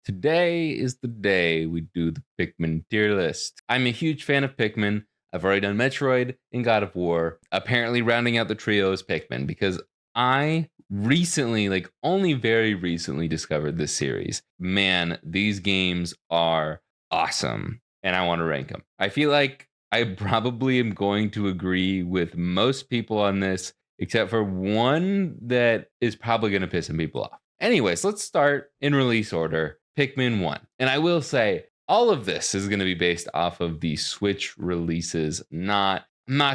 Today is the day we do the Pikmin tier list. I'm a huge fan of Pikmin. I've already done Metroid and God of War. Apparently, rounding out the trio is Pikmin because I recently, like only very recently, discovered this series. Man, these games are awesome and I want to rank them. I feel like I probably am going to agree with most people on this, except for one that is probably going to piss some people off. Anyways, let's start in release order. Pikmin 1. And I will say, all of this is going to be based off of the Switch releases, I'm not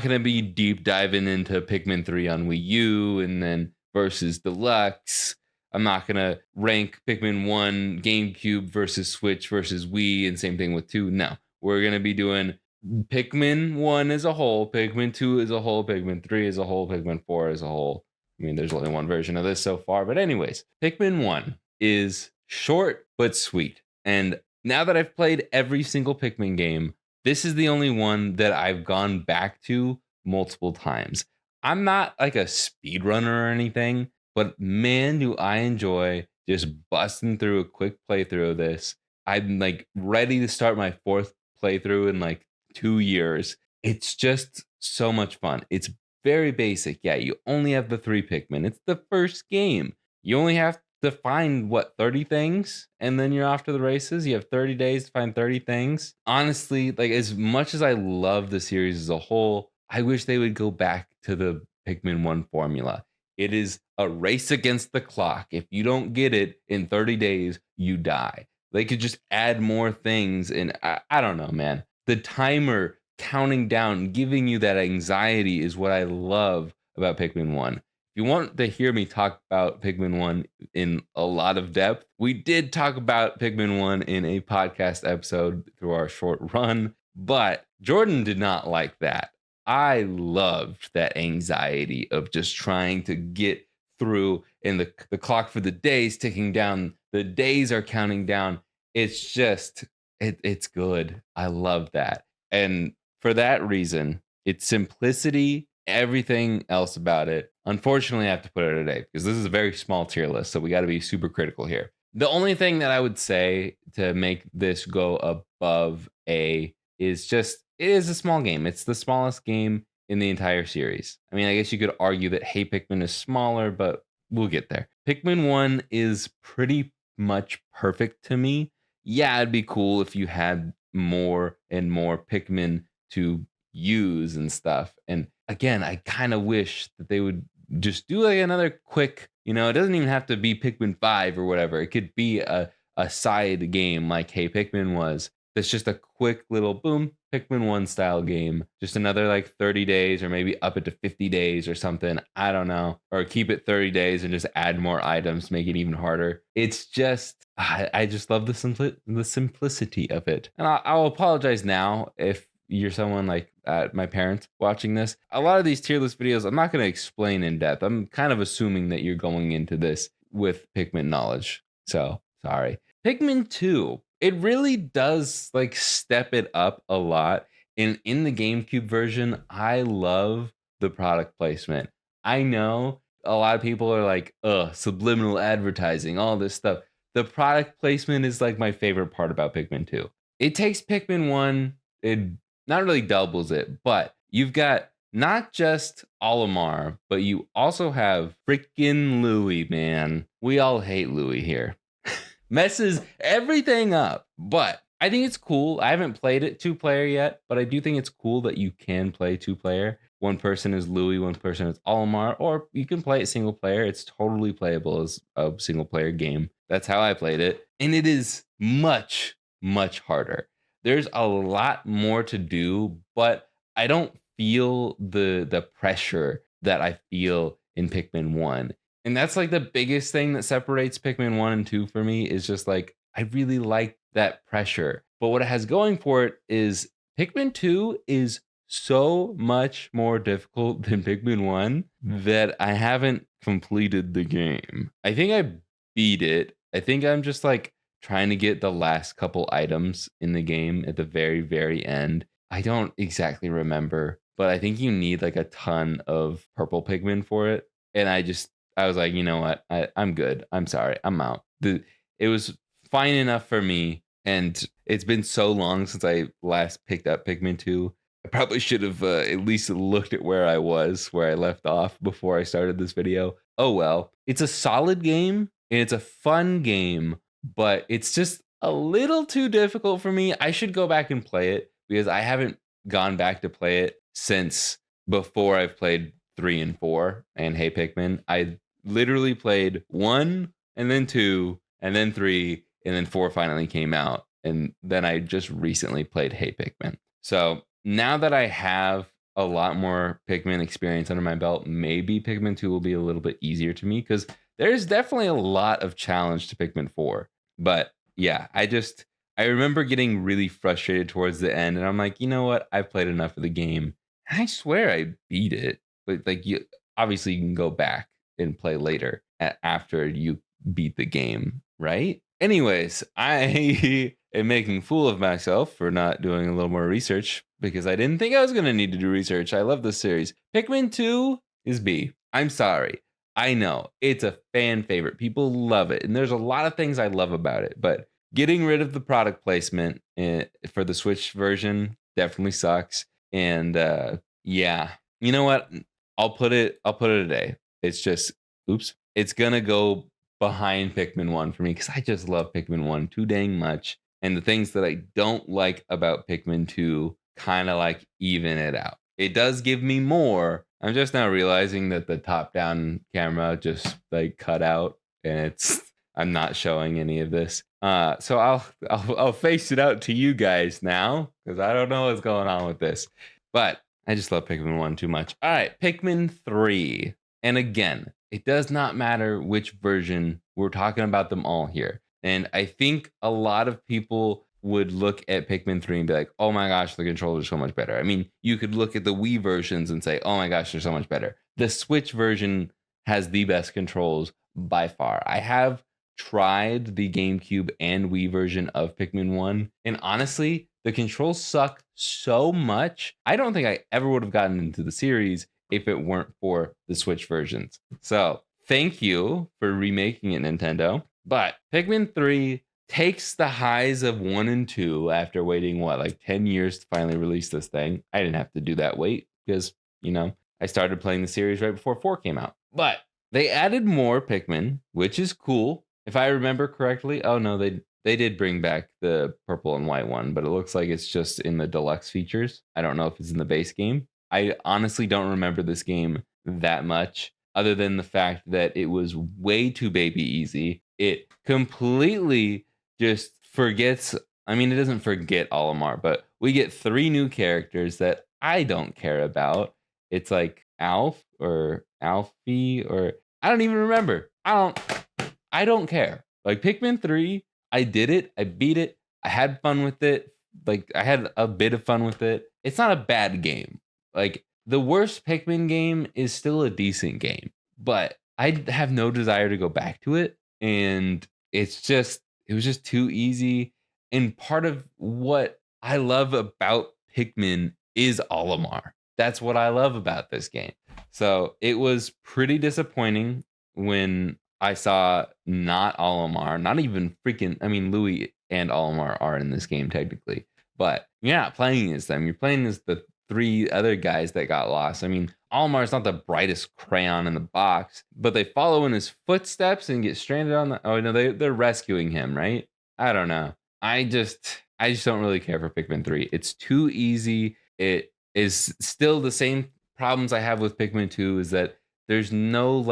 going to be deep diving into Pikmin 3 on Wii U and then versus Deluxe. I'm not going to rank Pikmin 1 GameCube versus Switch versus Wii and same thing with 2. No, we're going to be doing Pikmin 1 as a whole, Pikmin 2 as a whole, Pikmin 3 as a whole, Pikmin 4 as a whole. I mean, there's only one version of this so far. But anyways, Pikmin 1 is short but sweet. And now that I've played every single Pikmin game, this is the only one that I've gone back to multiple times. I'm not like a speedrunner or anything, but man, do I enjoy just busting through a quick playthrough of this. I'm like ready to start my fourth playthrough in like 2 years. It's just so much fun. It's very basic. Yeah, you only have the 3 Pikmin. It's the first game. You only have to find 30 things and then you're off to the races. You have 30 days to find 30 things. Honestly, like as much as I love the series as a whole, I wish they would go back to the Pikmin 1 formula. It is a race against the clock. If you don't get it in 30 days, you die. They could just add more things and I don't know, man. The timer counting down, giving you that anxiety is what I love about Pikmin 1. If you want to hear me talk about Pikmin 1 in a lot of depth, we did talk about Pikmin 1 in a podcast episode through our short run, but Jordan did not like that. I loved that anxiety of just trying to get through and the clock for the days ticking down. The days are counting down. It's just, it's good. I love that. And for that reason, its simplicity, everything else about it. Unfortunately, I have to put it at A because this is a very small tier list, so we got to be super critical here. The only thing that I would say to make this go above A is just it is a small game. It's the smallest game in the entire series. I mean, I guess you could argue that Hey Pikmin is smaller, but we'll get there. Pikmin 1 is pretty much perfect to me. Yeah, it'd be cool if you had more and more Pikmin to use and stuff. And again, I kind of wish that they would just do like another quick, it doesn't even have to be Pikmin 5 or whatever. It could be a side game like Hey Pikmin was. That's just a quick little boom, Pikmin 1 style game. Just another like 30 days or maybe up it to 50 days or something. I don't know. Or keep it 30 days and just add more items, make it even harder. It's just, I just love the simplicity of it. And I'll apologize now if you're someone like my parents watching this. A lot of these tier list videos, I'm not going to explain in depth. I'm kind of assuming that you're going into this with Pikmin knowledge. So sorry. Pikmin 2, it really does like step it up a lot. And in the GameCube version, I love the product placement. I know a lot of people are like, subliminal advertising, all this stuff. The product placement is like my favorite part about Pikmin 2. It takes Pikmin 1, it not really doubles it, but you've got not just Olimar, but you also have freaking Louis, man. We all hate Louis here. Messes everything up, but I think it's cool. I haven't played it 2-player yet, but I do think it's cool that you can play 2-player. One person is Louis, one person is Olimar, or you can play it single player. It's totally playable as a single player game. That's how I played it. And it is much, much harder. There's a lot more to do, but I don't feel the pressure that I feel in Pikmin 1. And that's like the biggest thing that separates Pikmin 1 and 2 for me is just like, I really like that pressure. But what it has going for it is Pikmin 2 is so much more difficult than Pikmin 1 that I haven't completed the game. I think I beat it. I think I'm just like trying to get the last couple items in the game at the very, very end. I don't exactly remember, but I think you need like a ton of purple Pikmin for it. And I was like, you know what? I'm good. I'm sorry. I'm out. It was fine enough for me. And it's been so long since I last picked up Pikmin 2. I probably should have at least looked at where I left off before I started this video. Oh well, it's a solid game and it's a fun game, but it's just a little too difficult for me. I should go back and play it because I haven't gone back to play it since before I've played 3 and 4 and Hey Pikmin. I literally played 1 and then 2 and then 3 and then 4 finally came out. And then I just recently played Hey Pikmin. So now that I have a lot more Pikmin experience under my belt, maybe Pikmin 2 will be a little bit easier to me because there's definitely a lot of challenge to Pikmin 4. But yeah, I remember getting really frustrated towards the end, and I'm like, you know what? I've played enough of the game. I swear I beat it, but like you obviously you can go back and play later after you beat the game, right? Anyways, I am making a fool of myself for not doing a little more research because I didn't think I was going to need to do research. I love this series. Pikmin 2 is B. I'm sorry. I know it's a fan favorite. People love it. And there's a lot of things I love about it. But getting rid of the product placement for the Switch version definitely sucks. And yeah, you know what? I'll put it a day. It's just, oops. It's going to go behind Pikmin 1 for me because I just love Pikmin 1 too dang much. And the things that I don't like about Pikmin 2 kind of like even it out. It does give me more. I'm just now realizing that the top-down camera just like cut out and I'm not showing any of this. So I'll face it out to you guys now because I don't know what's going on with this. But I just love Pikmin 1 too much. All right, Pikmin 3. And again, it does not matter which version. We're talking about them all here. And I think a lot of people would look at Pikmin 3 and be like, oh my gosh, the controls are so much better. I mean, you could look at the Wii versions and say, oh my gosh, they're so much better. The Switch version has the best controls by far. I have tried the GameCube and Wii version of Pikmin 1, and honestly, the controls suck so much. I don't think I ever would have gotten into the series if it weren't for the Switch versions. So thank you for remaking it, Nintendo. But Pikmin 3 takes the highs of 1 and 2 after waiting, like 10 years to finally release this thing. I didn't have to do that wait because, I started playing the series right before 4 came out. But they added more Pikmin, which is cool. If I remember correctly, oh no, they did bring back the purple and white one, but it looks like it's just in the deluxe features. I don't know if it's in the base game. I honestly don't remember this game that much, other than the fact that it was way too baby easy. It completely just forgets. I mean, it doesn't forget Olimar, but we get 3 new characters that I don't care about. It's like Alf or Alfie, or I don't even remember. I don't care. Like Pikmin 3, I did it. I beat it. I had fun with it. Like I had a bit of fun with it. It's not a bad game. Like the worst Pikmin game is still a decent game, but I have no desire to go back to it. And it was just too easy. And part of what I love about Pikmin is Olimar. That's what I love about this game. So it was pretty disappointing when I saw not Olimar, not even freaking, I mean, Louis and Olimar are in this game technically, but you're not playing as them. You're playing as the 3 other guys that got lost. I mean, Olimar's not the brightest crayon in the box, but they follow in his footsteps and get stranded on the. Oh no, they're rescuing him, right? I don't know. I just don't really care for Pikmin 3. It's too easy. It is still the same problems I have with Pikmin 2. Is that there's no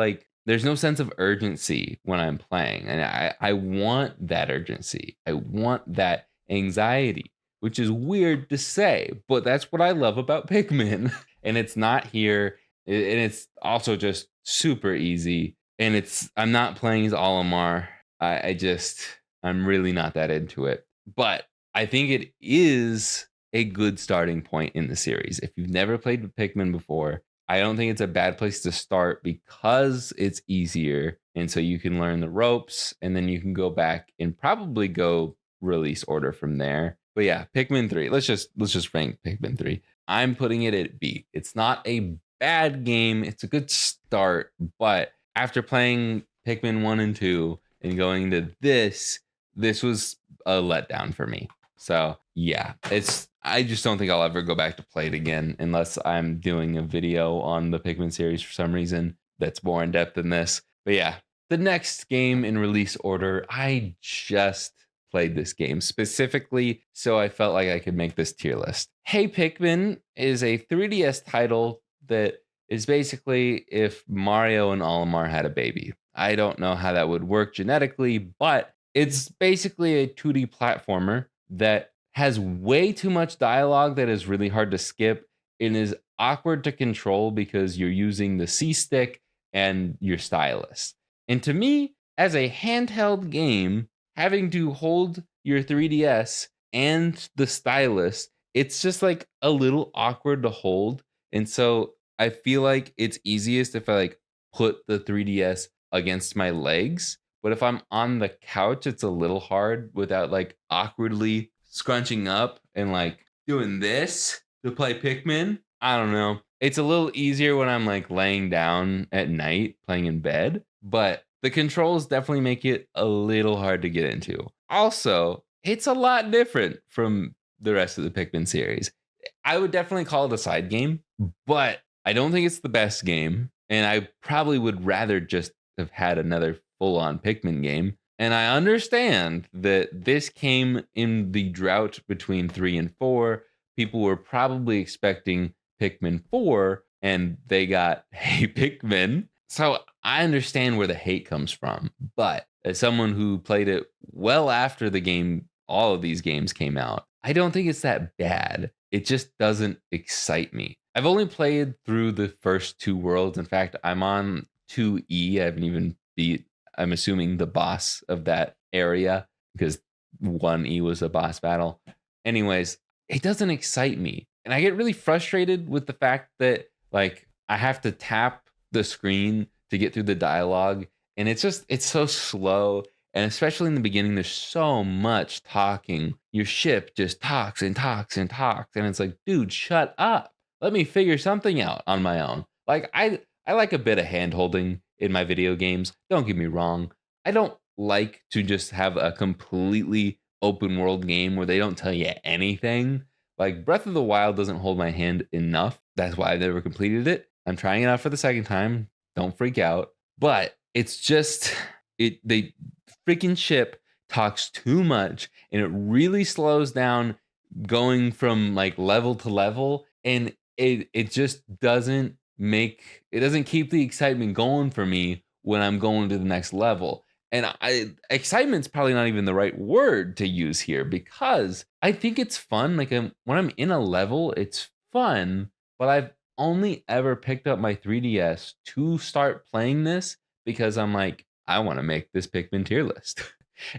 sense of urgency when I'm playing, and I want that urgency. I want that anxiety, which is weird to say, but that's what I love about Pikmin. And it's not here. And it's also just super easy. And I'm not playing as Olimar. I'm really not that into it. But I think it is a good starting point in the series. If you've never played with Pikmin before, I don't think it's a bad place to start because it's easier. And so you can learn the ropes and then you can go back and probably go release order from there. But yeah, Pikmin 3. Let's just rank Pikmin 3. I'm putting it at B. It's not a bad game. It's a good start, but after playing Pikmin 1 and 2 and going to this, this was a letdown for me. So yeah, I just don't think I'll ever go back to play it again unless I'm doing a video on the Pikmin series for some reason that's more in depth than this. But yeah, the next game in release order, I just played this game specifically so I felt like I could make this tier list. Hey Pikmin is a 3DS title that is basically if Mario and Olimar had a baby. I don't know how that would work genetically, but it's basically a 2D platformer that has way too much dialogue that is really hard to skip and is awkward to control because you're using the C stick and your stylus. And to me, as a handheld game, having to hold your 3DS and the stylus, it's just like a little awkward to hold. And so I feel like it's easiest if I like put the 3DS against my legs. But if I'm on the couch, it's a little hard without like awkwardly scrunching up and like doing this to play Pikmin. I don't know. It's a little easier when I'm like laying down at night playing in bed, but the controls definitely make it a little hard to get into. Also, it's a lot different from the rest of the Pikmin series. I would definitely call it a side game, but I don't think it's the best game. And I probably would rather just have had another full on Pikmin game. And I understand that this came in the drought between 3 and 4. People were probably expecting Pikmin 4, and they got Hey Pikmin. So I understand where the hate comes from. But as someone who played it well after the game, all of these games came out, I don't think it's that bad. It just doesn't excite me. I've only played through the first 2 worlds. In fact, I'm on 2E. I haven't even beat, I'm assuming, the boss of that area because 1E was a boss battle. Anyways, it doesn't excite me. And I get really frustrated with the fact that like I have to tap the screen to get through the dialogue. And it's so slow. And especially in the beginning, there's so much talking. Your ship just talks and talks and talks. And it's like, dude, shut up. Let me figure something out on my own. Like I like a bit of hand holding in my video games. Don't get me wrong. I don't like to just have a completely open world game where they don't tell you anything. Like Breath of the Wild doesn't hold my hand enough. That's why I've never completed it. I'm trying it out for the second time. Don't freak out. But it's just they freaking ship talks too much and it really slows down going from like level to level, and it just doesn't keep the excitement going for me when I'm going to the next level. And excitement's probably not even the right word to use here because I think it's fun. Like when I'm in a level, it's fun, but I've only ever picked up my 3DS to start playing this because I'm like, I want to make this Pikmin tier list.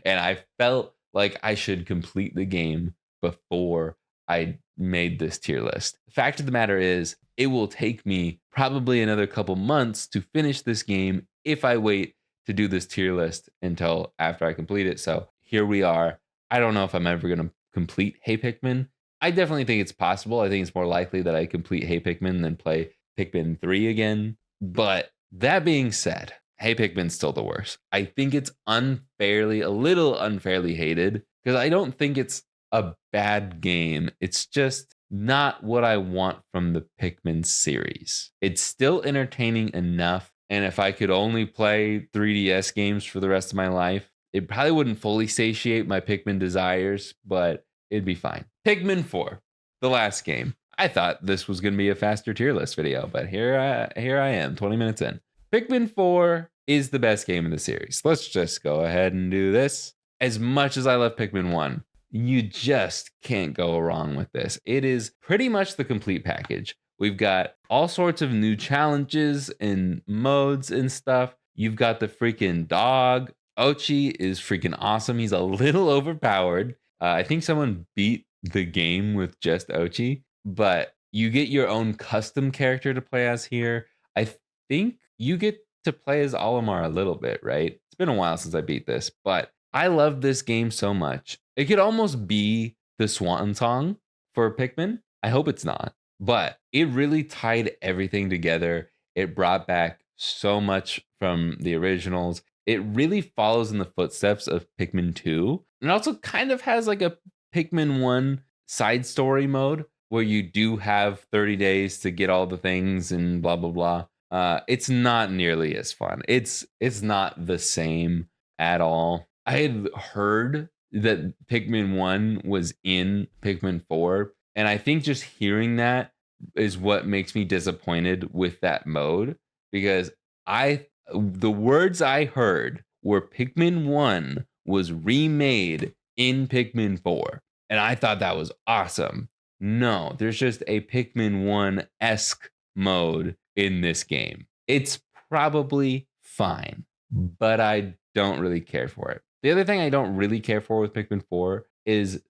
And I felt like I should complete the game before I made this tier list. The fact of the matter is, it will take me probably another couple months to finish this game if I wait to do this tier list until after I complete it. So here we are. I don't know if I'm ever going to complete Hey Pikmin. I definitely think it's possible. I think it's more likely that I complete Hey Pikmin than play Pikmin 3 again. But that being said, Hey Pikmin's still the worst. I think it's a little unfairly hated because I don't think it's a bad game. It's just not what I want from the Pikmin series. It's still entertaining enough. And if I could only play 3DS games for the rest of my life, it probably wouldn't fully satiate my Pikmin desires, but it'd be fine. Pikmin 4, the last game. I thought this was going to be a faster tier list video, but here I am, 20 minutes in. Pikmin 4 is the best game in the series. Let's just go ahead and do this. As much as I love Pikmin 1, you just can't go wrong with this. It is pretty much the complete package. We've got all sorts of new challenges and modes and stuff. You've got the freaking dog. Ochi is freaking awesome. He's a little overpowered. I think someone beat the game with just Ochi, but you get your own custom character to play as here. I think you get to play as Olimar a little bit, right? It's been a while since I beat this, but I love this game so much. It could almost be the swan song for Pikmin. I hope it's not, but it really tied everything together. It brought back so much from the originals. it really follows in the footsteps of Pikmin 2. And it also kind of has like a Pikmin 1 side story mode where you do have 30 days to get all the things and blah blah blah. It's not nearly as fun. It's not the same at all. I had heard that Pikmin 1 was in Pikmin 4, and I think just hearing that is what makes me disappointed with that mode, because I the words I heard were Pikmin 1 was remade in Pikmin 4, and I thought that was awesome. No, there's just a Pikmin 1-esque mode in this game. It's probably fine, but I don't really care for it. The other thing I don't really care for with Pikmin 4 is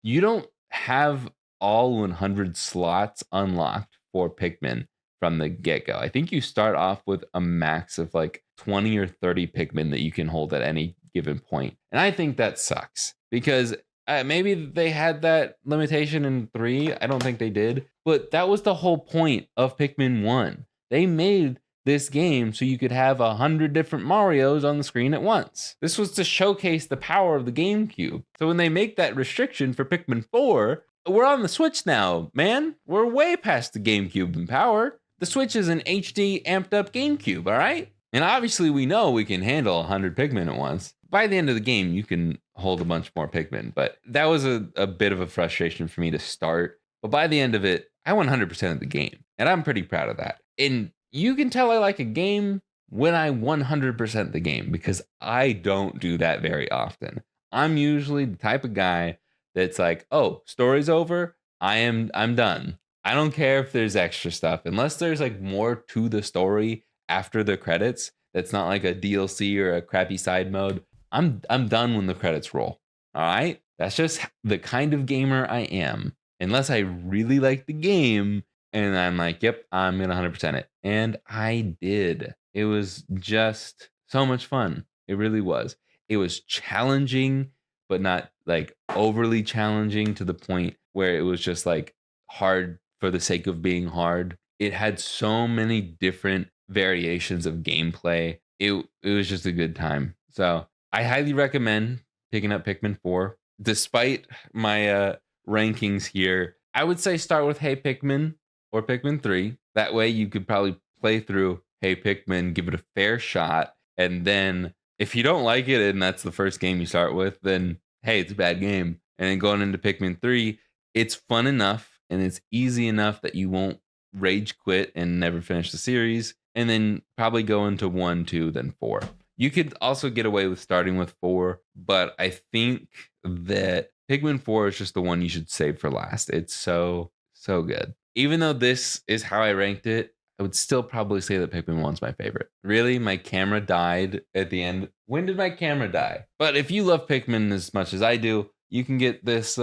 you don't have all 100 slots unlocked for Pikmin from the get-go. I think you start off with a max of like 20 or 30 Pikmin that you can hold at any given point. And I think that sucks because maybe they had that limitation in 3. I don't think they did. But that was the whole point of Pikmin 1. They made this game so you could have 100 different Marios on the screen at once. This was to showcase the power of the GameCube. So when they make that restriction for Pikmin 4, we're on the Switch now, man. We're way past the GameCube in power. The Switch is an HD amped up GameCube, all right? And obviously we know we can handle 100 Pikmin at once. By the end of the game, you can hold a bunch more Pikmin, but that was a bit of a frustration for me to start. But by the end of it, I won 100% of the game, and I'm pretty proud of that. And you can tell I like a game when I 100% the game, because I don't do that very often. I'm usually the type of guy that's like, oh, story's over, I'm done. I don't care if there's extra stuff, unless there's like more to the story after the credits. That's not like a DLC or a crappy side mode. I'm done when the credits roll. All right? That's just the kind of gamer I am. Unless I really like the game and I'm like, yep, I'm gonna 100% it. And I did. It was just so much fun. It really was. It was challenging, but not like overly challenging to the point where it was just like hard for the sake of being hard. It had so many different variations of gameplay. It was just a good time. So I highly recommend picking up Pikmin 4. Despite my rankings here, I would say start with Hey Pikmin or Pikmin 3. That way you could probably play through Hey Pikmin, give it a fair shot, and then if you don't like it and that's the first game you start with, then hey, it's a bad game. And then going into Pikmin 3, it's fun enough and it's easy enough that you won't rage quit and never finish the series, and then probably go into 1, 2, then 4. You could also get away with starting with 4, but I think that Pikmin 4 is just the one you should save for last. It's so good. Even though this is how I ranked it, I would still probably say that Pikmin 1's my favorite. Really, my camera died at the end. When did my camera die? But if you love Pikmin as much as I do, you can get this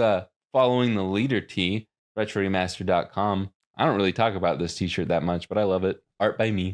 Following the Leader tee, retroremaster.com. I don't really talk about this t-shirt that much, but I love it. Art by me.